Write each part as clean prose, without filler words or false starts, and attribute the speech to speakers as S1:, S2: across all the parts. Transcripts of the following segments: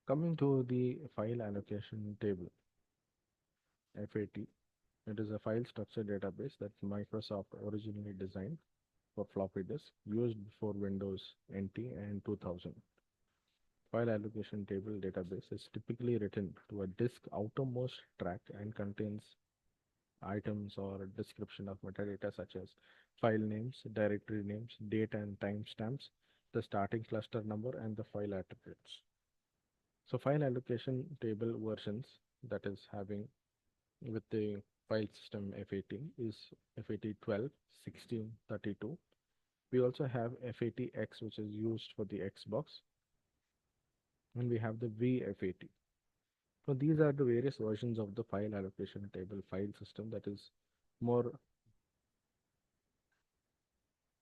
S1: Coming to the file allocation table, FAT, it is a file structure database that Microsoft originally designed for floppy disk, used before Windows NT and 2000. File allocation table database is typically written to a disk outermost track and contains items or description of metadata such as file names, directory names, date and timestamps, the starting cluster number, and the file attributes. So file allocation table versions that is having with the file system FAT is FAT12, 16, 32. We also have FATX, which is used for the Xbox, and we have the VFAT. So these are the various versions of the file allocation table file system that is more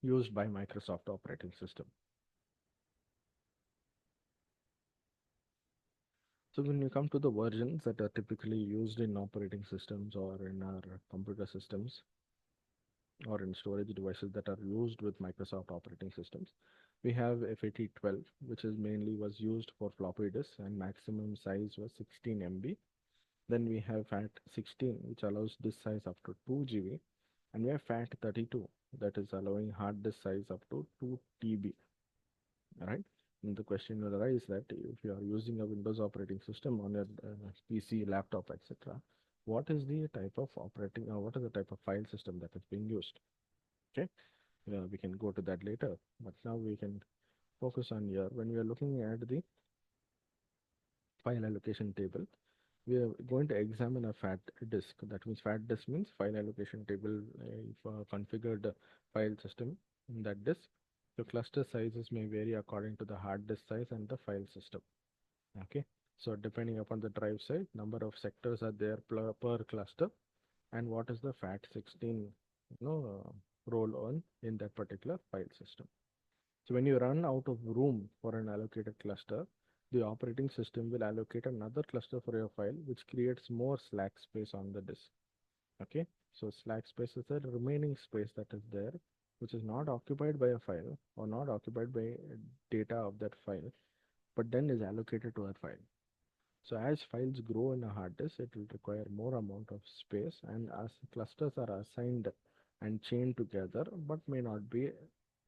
S1: used by Microsoft operating system. So when you come to the versions that are typically used in operating systems or in our computer systems or in storage devices that are used with Microsoft operating systems, we have FAT12, which is mainly was used for floppy disks and maximum size was 16 MB. Then we have FAT16, which allows disk size up to 2 GB, and we have FAT32, that is allowing hard disk size up to 2 TB. Right? And the question will arise that if you are using a Windows operating system on your PC, laptop, etc., what is the type of operating or what is the type of file system that is being used? Okay, we can go to that later, but now we can focus on here. When we are looking at the file allocation table, we are going to examine a FAT disk. That means FAT disk means file allocation table configured file system in that disk. The cluster sizes may vary according to the hard disk size and the file system. Okay, so depending upon the drive size, number of sectors are there per cluster, and what is the FAT16 role on in that particular file system. So when you run out of room for an allocated cluster, the operating system will allocate another cluster for your file, which creates more slack space on the disk. Okay, so slack space is the remaining space that is there, which is not occupied by a file or not occupied by data of that file, but then is allocated to a file. So as files grow in a hard disk, it will require more amount of space, and as clusters are assigned and chained together, but may not be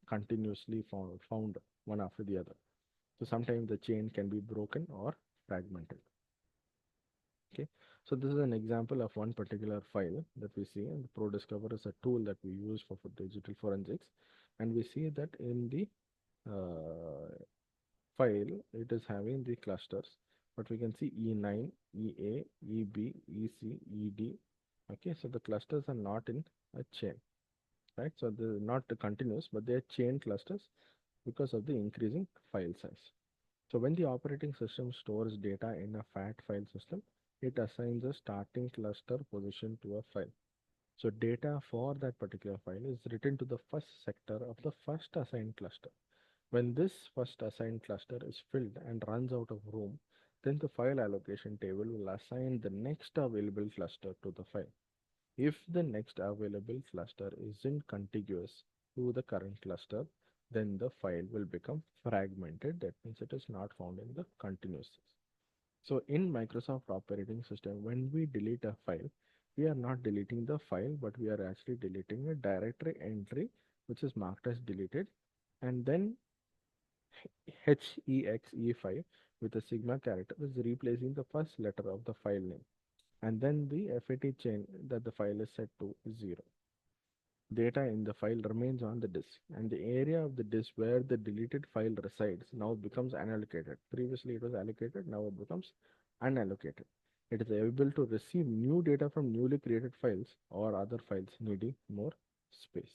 S1: continuously found one after the other. So sometimes the chain can be broken or fragmented. Okay, so this is an example of one particular file that we see, and the ProDiscover is a tool that we use for digital forensics, and we see that in the file it is having the clusters, but we can see E9, EA, EB, EC, ED. Okay, so the clusters are not in a chain, right? So they're not continuous, but they're chain clusters because of the increasing file size. So when the operating system stores data in a FAT file system, it assigns a starting cluster position to a file. So data for that particular file is written to the first sector of the first assigned cluster. When this first assigned cluster is filled and runs out of room, then the file allocation table will assign the next available cluster to the file. If the next available cluster isn't contiguous to the current cluster, then the file will become fragmented. That means it is not found in the continuous. So in Microsoft operating system, when we delete a file, we are not deleting the file, but we are actually deleting a directory entry, which is marked as deleted, and then HEXE5 with a sigma character is replacing the first letter of the file name, and then the FAT chain that the file is set to is 0. Data in the file remains on the disk, and the area of the disk where the deleted file resides now becomes unallocated. Previously it was allocated, now it becomes unallocated. It is able to receive new data from newly created files or other files needing more space.